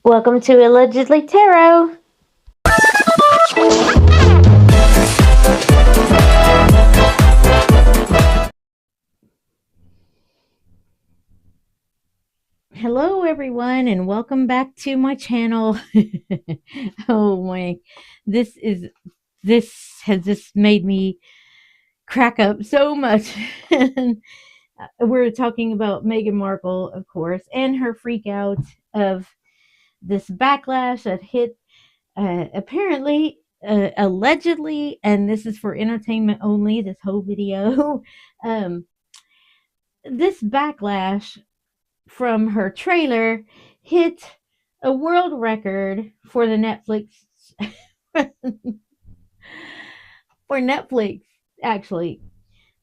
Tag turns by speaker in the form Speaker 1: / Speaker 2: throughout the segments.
Speaker 1: Welcome to Allegedly Tarot. Hello everyone and welcome back to my channel. Oh my, this has just made me crack up so much. We're talking about Meghan Markle, of course, and her freak out of this backlash that hit apparently allegedly, and this is for entertainment only, this whole video. This backlash from her trailer hit a world record for the Netflix for Netflix actually.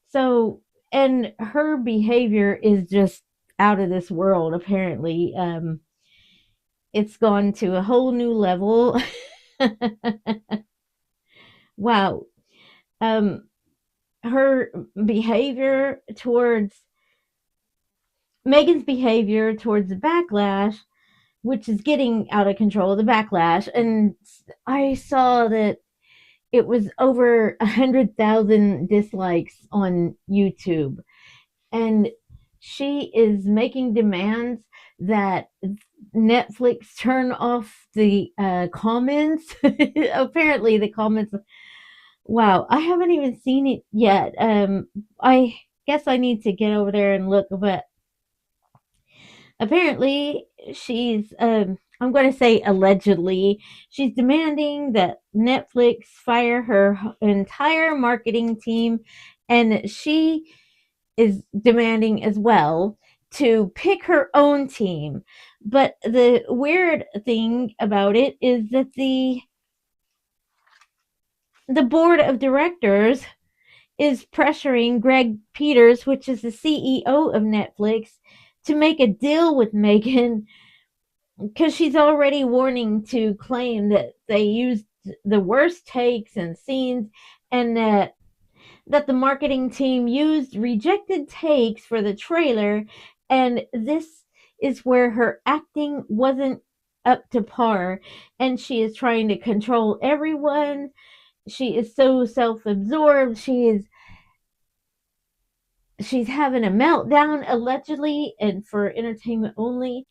Speaker 1: So, and her behavior is just out of this world apparently. It's gone to a whole new level. Wow. Her behavior towards Meghan's behavior towards the backlash, which is getting out of control, the backlash. And I saw that it was over 100,000 dislikes on YouTube. And she is making demands that Netflix turn off the comments. Apparently, the comments. Wow, I haven't even seen it yet. I guess I need to get over there and look, but apparently she's I'm going to say allegedly, she's demanding that Netflix fire her entire marketing team, and she is demanding as well to pick her own team. But the weird thing about it is that the board of directors is pressuring Greg Peters, which is the CEO of Netflix, to make a deal with Meghan, because she's already warning to claim that they used the worst takes and scenes, and that the marketing team used rejected takes for the trailer, and this is where her acting wasn't up to par, and she is trying to control everyone. She is so self-absorbed. She's having a meltdown allegedly, and for entertainment only.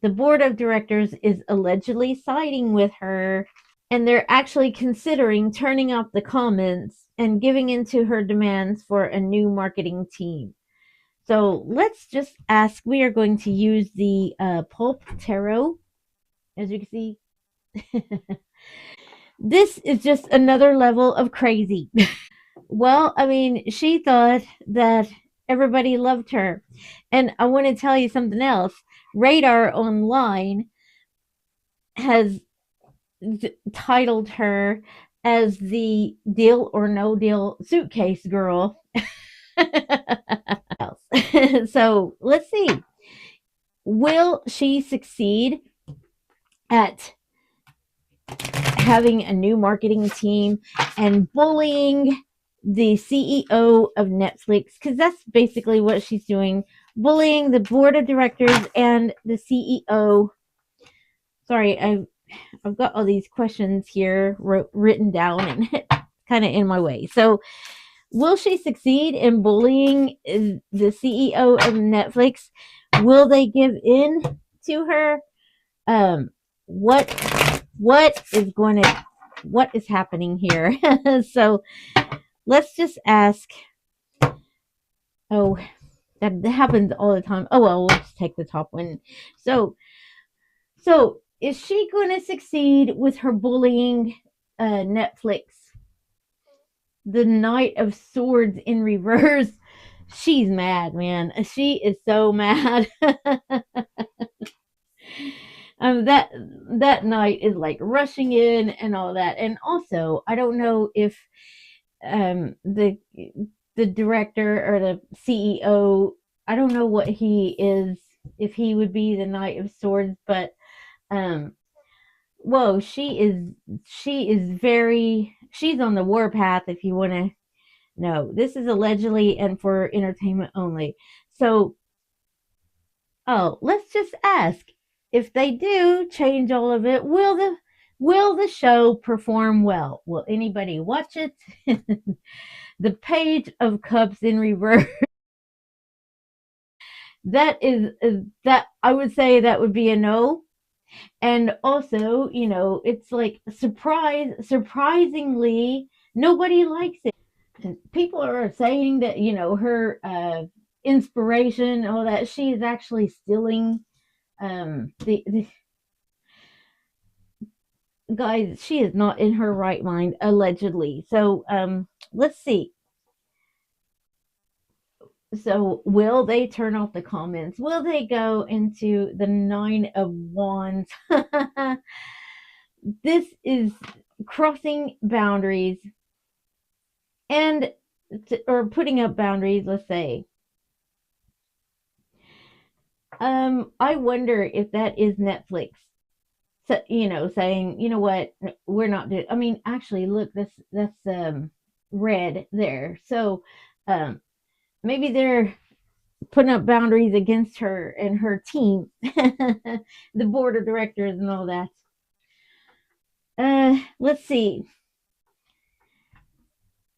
Speaker 1: The board of directors is allegedly siding with her, and they're actually considering turning off the comments and giving into her demands for a new marketing team. So let's just ask. We are going to use the Pulp Tarot, as you can see. This is just another level of crazy. Well, I mean, she thought that everybody loved her. And I want to tell you something else. Radar Online has titled her as the deal or no deal suitcase girl. So let's see. Will she succeed at having a new marketing team and bullying the CEO of Netflix? Because that's basically what she's doing, bullying the board of directors and the CEO. Sorry, I've got all these questions here written down and kind of in my way. So, will she succeed in bullying the CEO of Netflix? Will they give in to her? What is happening here? So let's just ask. Oh, that happens all the time. Oh well, let's take the top one. So is she going to succeed with her bullying Netflix? The Knight of Swords in reverse. She's mad, man. She is so mad. That knight is like rushing in and all that. And also, I don't know if the director or the CEO, I don't know what he is, if he would be the Knight of Swords, but whoa, she's on the warpath, if you want to know. This is allegedly and for entertainment only. So, let's just ask, if they do change all of it, will the show perform well? Will anybody watch it? The Page of Cups in reverse. That I would say that would be a no. And also, it's like surprisingly, nobody likes it. And people are saying that, her inspiration, all that, she is actually stealing the guys, she is not in her right mind, allegedly. So let's see. So will they turn off the comments? Will they go into the Nine of Wands? This is crossing boundaries and or putting up boundaries, let's say. I wonder if that is Netflix. So, saying, what, we're not doing. I mean, actually, look, that's red there. So, maybe they're putting up boundaries against her and her team, the board of directors and all that. Let's see.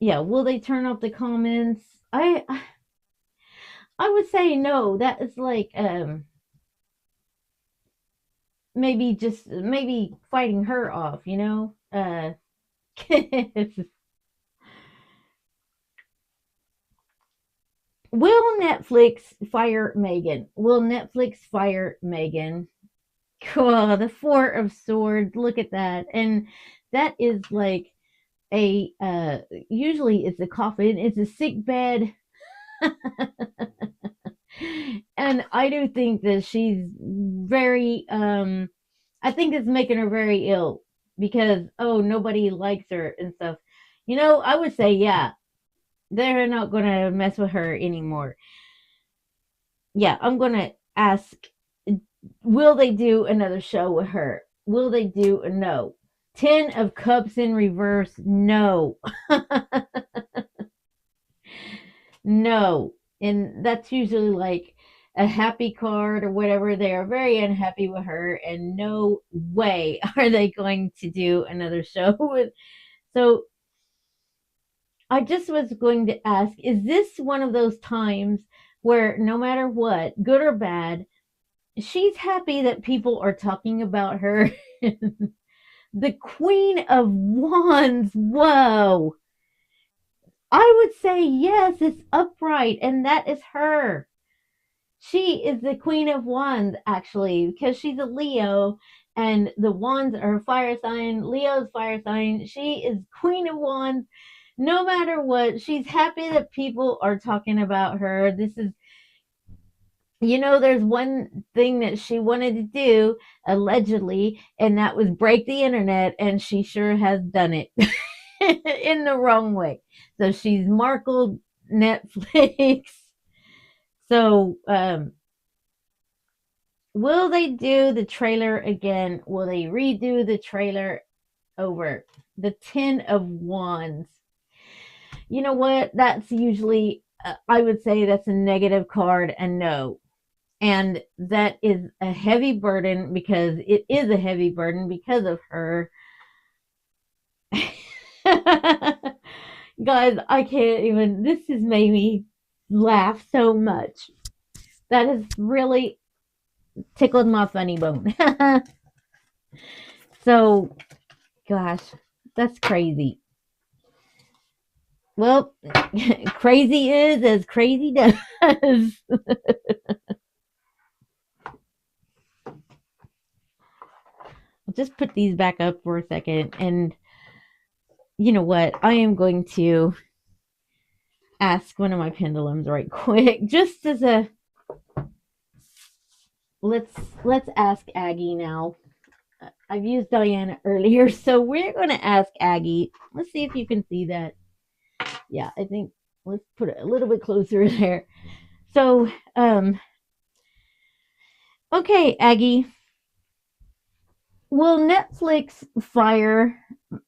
Speaker 1: Yeah, will they turn off the comments? I would say no. That is like maybe fighting her off, Will Netflix fire Meghan? Will Netflix fire Meghan? Cool, the Four of Swords. Look at that. And that is like a usually it's a coffin, it's a sick bed. And I do think that she's very I think it's making her very ill because nobody likes her and stuff. I would say yeah, they're not gonna mess with her anymore. Yeah, I'm gonna ask, will they do another show with her? Will they do a no? 10 of Cups in reverse, no. No. And that's usually like a happy card or whatever. They are very unhappy with her, and no way are they going to do another show with. So I just was going to ask, is this one of those times where no matter what, good or bad, she's happy that people are talking about her? The Queen of Wands. Whoa. I would say yes, it's upright, and that is her. She is the Queen of Wands, actually, because she's a Leo, and the Wands are fire sign. Leo's fire sign. She is Queen of Wands. No matter what, she's happy that people are talking about her. This is, there's one thing that she wanted to do, allegedly, and that was break the internet, and she sure has done it in the wrong way. So she's Markle Netflix. So, will they do the trailer again? Will they redo the trailer over? The 10 of Wands. You know what? That's usually, I would say that's a negative card, and no. And that is a heavy burden, because it is a heavy burden because of her. Guys, I can't even, this has made me laugh so much. That has really tickled my funny bone. So, gosh, that's crazy. Well, crazy is as crazy does. I'll just put these back up for a second. And you know what? I am going to ask one of my pendulums right quick. Just as a let's ask Aggie now. I've used Diana earlier, so we're going to ask Aggie. Let's see if you can see that. Yeah, I think let's put it a little bit closer there. So, okay, Aggie, will Netflix fire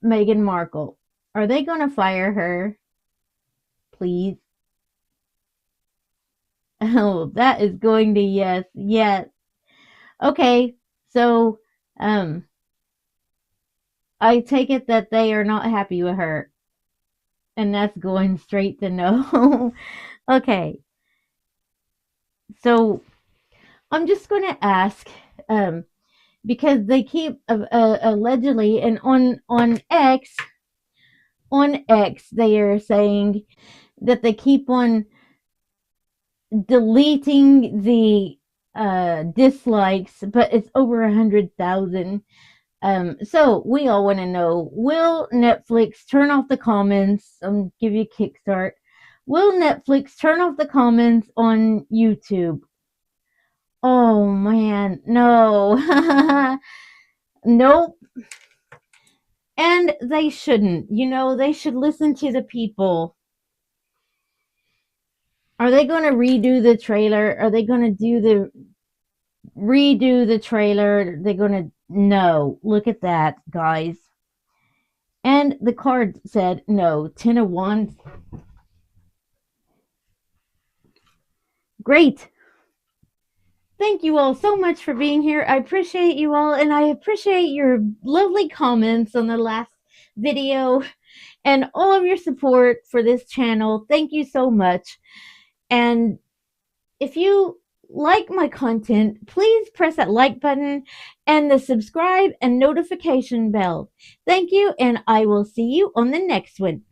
Speaker 1: Meghan Markle? Are they going to fire her? Please. Oh, that is going to yes. Yes. Okay. So, I take it that they are not happy with her, and that's going straight to no. Okay, so I'm just going to ask, um, because they keep allegedly, and on X they are saying that they keep on deleting the dislikes, but it's over 100,000. So we all want to know: will Netflix turn off the comments? Give you a kickstart. Will Netflix turn off the comments on YouTube? Oh man, no. Nope. And they shouldn't. They should listen to the people. Are they going to redo the trailer? Are they going to redo the trailer? They're going to no. Look at that, guys. And the card said no. 10 of Wands. Great. Thank you all so much for being here. I appreciate you all, and I appreciate your lovely comments on the last video and all of your support for this channel. Thank you so much. And if you like my content, please press that like button and the subscribe and notification bell. Thank you, and I will see you on the next one.